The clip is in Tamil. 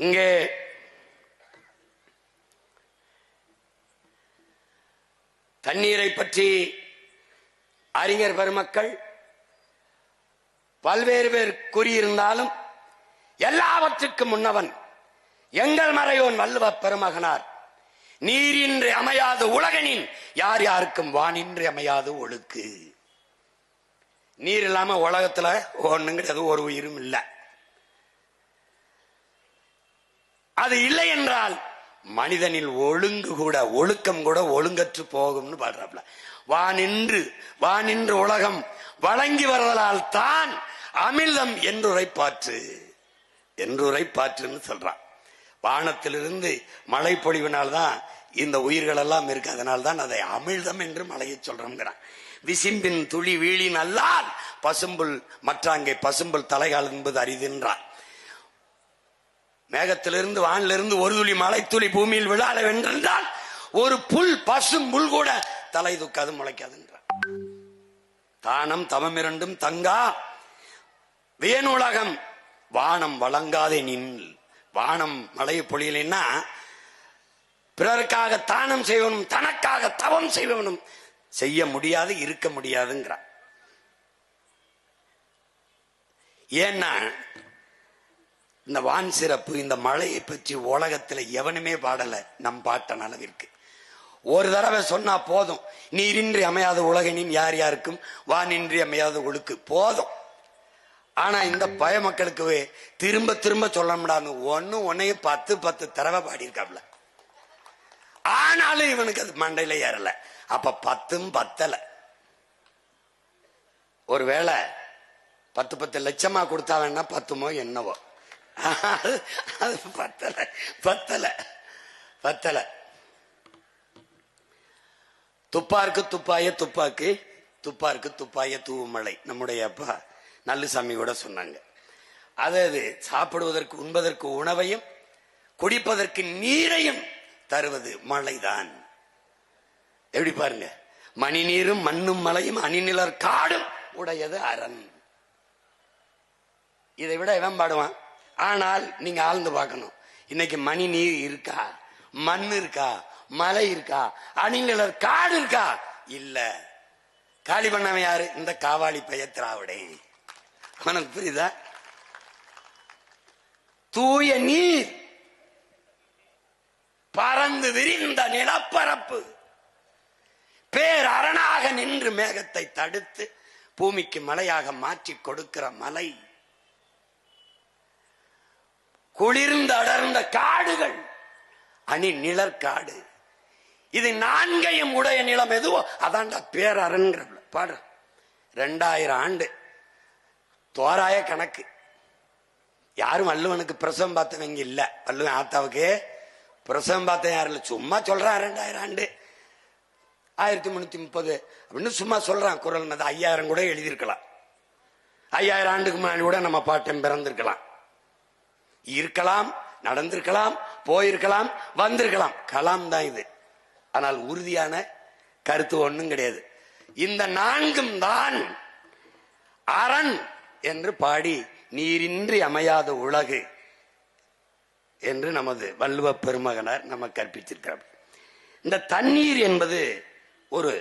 இங்கே தண்ணீரை பற்றி அறிஞர் பெருமக்கள் பல்வேறு பேர் கூறியிருந்தாலும் எல்லாவற்றுக்கும் முன்னவன் எங்கள் மறையோன் வள்ளுவ பெருமகனார் நீரின்றி அமையாது உலகனின் யார் யாருக்கும் வானின்றி அமையாது ஒழுக்கு. நீர் இல்லாம உலகத்துல ஒண்ணுங்கிறது ஒரு உயிரும் இல்லை. அது இல்லை என்றால் மனிதனில் ஒழுங்கு கூட ஒழுக்கம் கூட ஒழுங்கற்று போகும்னு பாடுறாப்ல. வானின்று உலகம் வழங்கி வருவதால் தான் அமிழ்தம் என்றுரைப்பாற்றுன்னு சொல்றான். வானத்திலிருந்து மழை பொழிவினால்தான் இந்த உயிர்கள் எல்லாம் இருக்கு. அதனால்தான் அதை அமிழ்தம் என்று மழையை சொல்றோம்ங்கிறான். விசிம்பின் துளி வீழின் அல்லால் பசும்புல் மற்றாங்கே பசும்புல் தலைகால் என்பது அரிதுன்றான். மேகத்திலிருந்து வானிலிருந்து ஒரு துளி மழை துளி பூமியில் விழாட வென்றால் ஒரு புல் பசும் புல் கூட தலை தூக்காது முளைக்காதுன்றான். தானம் தவம் இரண்டும் தங்கா வேணுலகம் வானம் வழங்காதே நின். வானம் மழையை பொழியலைன்னா பிறருக்காக தானம் செய்வனும் தனக்காக தவம் செய்வனும் செய்ய முடியாது, இருக்க முடியாதுங்கிறான். ஏன்னா இந்த வான் சிறப்பு இந்த மழையை பற்றி உலகத்துல எவனுமே பாடல நம் பாட்டன் அளவிற்கு. ஒரு தடவை சொன்னா போதும். நீரின்றி அமையாத உலகனின் யார் யாருக்கும் வானின்றி அமையாத ஒழுக்கு போதும். ஆனா இந்த பய மக்களுக்கு திரும்ப திரும்ப சொல்ல முடியாது. ஒன்னையும் 10 தடவை பாடியிருக்காப்ல. ஆனாலும் இவனுக்கு அது மண்டையில ஏறல. அப்ப 10ம் பத்தல. ஒருவேளை 10 லட்சமா கொடுத்தா வேணா 10மோ என்னவோ, அது பத்தல. துப்பாருக்கு துப்பாய துப்பாக்கு, துப்பாருக்கு துப்பாய தூவுமழை நம்முடைய அப்பா நல்லுசாமி கூட சொன்னாங்க. அதாவது சாப்பிடுவதற்கு உண்பதற்கு உணவையும் குடிப்பதற்கு நீரையும் தருவது மழைதான். எப்படி பாருங்க, மணி நீரும் மண்ணும் மலையும் அணிநிலர் காடும் உடையது அரண். இதை விட இவன் பாடுவான். ஆனால் நீங்க ஆழ்ந்து பார்க்கணும். இன்னைக்கு மணி நீர் இருக்கா, மண் இருக்கா, மலை இருக்கா, அணிநிலர் காடு இருக்கா? இல்ல. காலி பண்ணவன் யாரு? இந்த காவாலி பைய திராவிடே. உனக்கு புரியுதா? தூய நீர் பறந்து விரிந்த நிலப்பரப்பு பேரரணாக நின்று மேகத்தை தடுத்து பூமிக்கு மலையாக மாற்றி கொடுக்கிற மலை, குளிர்ந்து அடர்ந்த காடுகள் அணி நிழற்காடு. இது 4ஐயும் உடைய நிலம் எதுவோ அதான்டா பேரரண்கிற பாடுற. 2000 ஆண்டு தோராய கணக்கு. யாரும் வள்ளுவனுக்கு பிரசவம் பார்த்தவங்க இல்ல. வள்ளுவன் ஆத்தாவுக்கு பிரசவம் பார்த்த யாரும் இல்ல. சும்மா சொல்றான் 2000 ஆண்டு 1330 அப்படின்னு சும்மா சொல்றான். குரல் 5000 கூட எழுதியிருக்கலாம். 5000 ஆண்டுக்கு முன்னாடி கூட நம்ம பாட்டன் பிறந்திருக்கலாம், இருக்கலாம், நடந்திருக்கலாம், போயிருக்கலாம், வந்திருக்கலாம். கலாம் தான் இது. ஆனால் உறுதியான கருத்து ஒண்ணும் கிடையாது. இந்த 4ம் தான் அரண் என்று பாடி நீரின்றி அமையாத உலகு என்று நமது வள்ளுவ பெருமகனார் நமக்கு கற்பித்திருக்கிறார். இந்த தண்ணீர் என்பது ஒரு